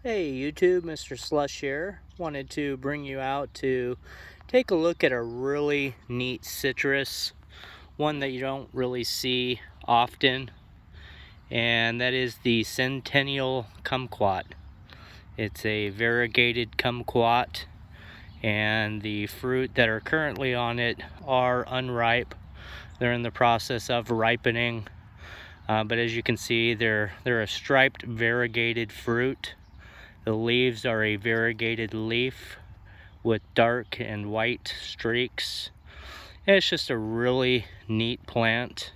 Hey YouTube, Mr. Slush here. Wanted to bring you out to take a look at a really neat citrus, one that you don't really see often, and that is the Centennial Kumquat. It's a variegated kumquat, and the fruit that are currently on it are unripe. They're in the process of ripening, but as you can see, they're a striped variegated fruit. The leaves are a variegated leaf with dark and white streaks. And it's just a really neat plant.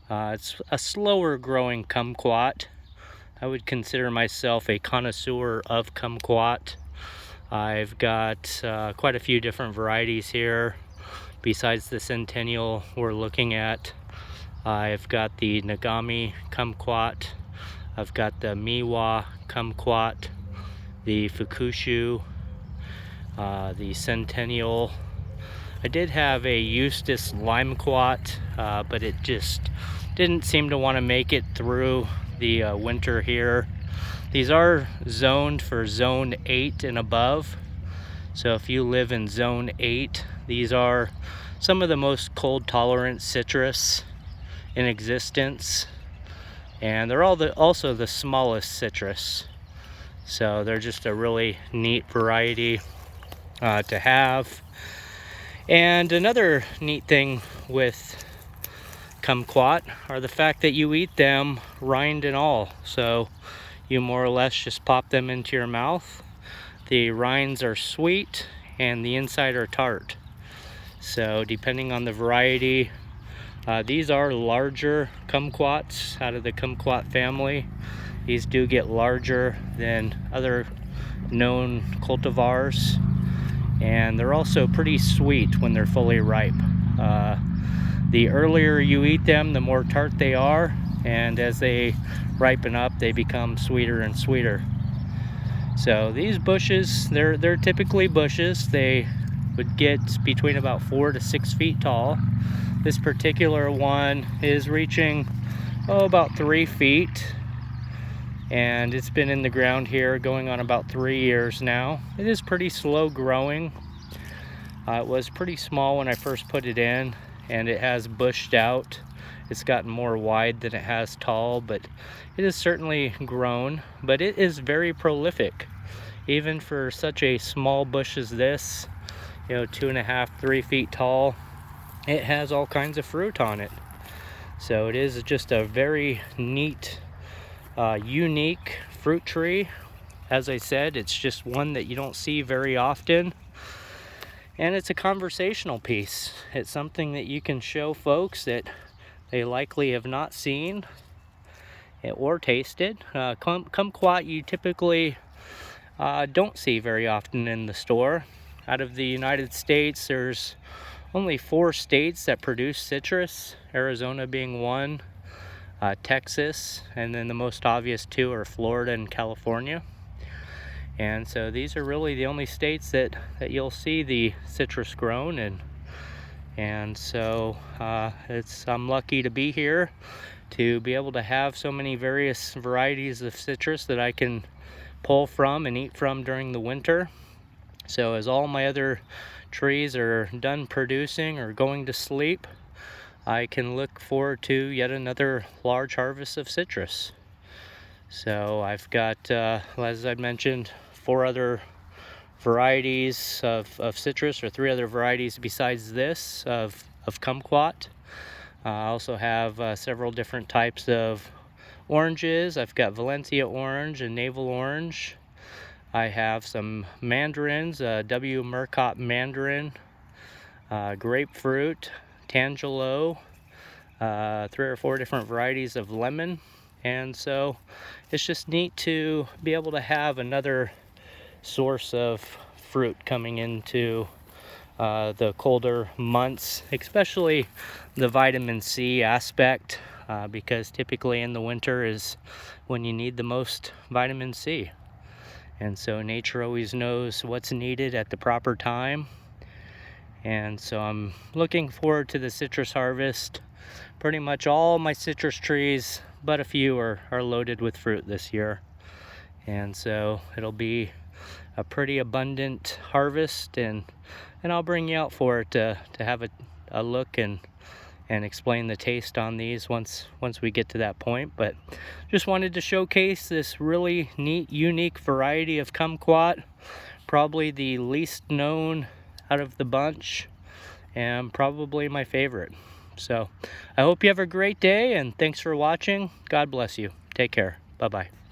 It's a slower growing kumquat. I would consider myself a connoisseur of kumquat. I've got quite a few different varieties here. Besides the Centennial we're looking at, I've got the Nagami kumquat. I've got the Miwa kumquat, the Fukushu, the Centennial. I did have a Eustace Limequat, but it just didn't seem to want to make it through the winter here. These are zoned for zone 8 and above. So if you live in zone 8, these are some of the most cold tolerant citrus in existence. And they're also the smallest citrus. So they're just a really neat variety to have. And another neat thing with kumquat are the fact that you eat them rind and all. So you more or less just pop them into your mouth. The rinds are sweet and the inside are tart. So depending on the variety, these are larger kumquats out of the kumquat family. These do get larger than other known cultivars, and they're also pretty sweet when they're fully ripe. The earlier you eat them, the more tart they are, and as they ripen up, they become sweeter and sweeter. So these bushes, they're typically bushes. They would get between about 4 to 6 feet tall. This particular one is reaching about 3 feet. And it's been in the ground here going on about 3 years now. It is pretty slow growing. It was pretty small when I first put it in, and it has bushed out. It's gotten more wide than it has tall, but it has certainly grown. But it is very prolific, even for such a small bush as this, 2.5, 3 feet tall. It has all kinds of fruit on it. So it is just a very neat, unique fruit tree. As I said, it's just one that you don't see very often, and it's a conversational piece. It's something that you can show folks that they likely have not seen or tasted. Kumquat you typically don't see very often in the store. Out of the United States, there's only 4 states that produce citrus, Arizona being one, Texas, and then the most obvious 2 are Florida and California. And so these are really the only states that you'll see the citrus grown in. And so I'm lucky to be here to be able to have so many various varieties of citrus that I can pull from and eat from during the winter. So as all my other trees are done producing or going to sleep, I can look forward to yet another large harvest of citrus. So I've got, as I mentioned, 4 other varieties of citrus, or 3 other varieties besides this of kumquat. I also have several different types of oranges. I've got Valencia orange and navel orange. I have some mandarins, W. Murcott mandarin, grapefruit, tangelo, 3 or 4 different varieties of lemon. And so it's just neat to be able to have another source of fruit coming into the colder months, especially the vitamin C aspect, because typically in the winter is when you need the most vitamin C. And so nature always knows what's needed at the proper time. And so I'm looking forward to the citrus harvest. Pretty much all my citrus trees, but a few are loaded with fruit this year. And so it'll be a pretty abundant harvest, and I'll bring you out for it to have a look and explain the taste on these once we get to that point. But just wanted to showcase this really neat, unique variety of kumquat, probably the least known out of the bunch and probably my favorite. So I hope you have a great day, and thanks for watching. God bless you. Take care. Bye-bye.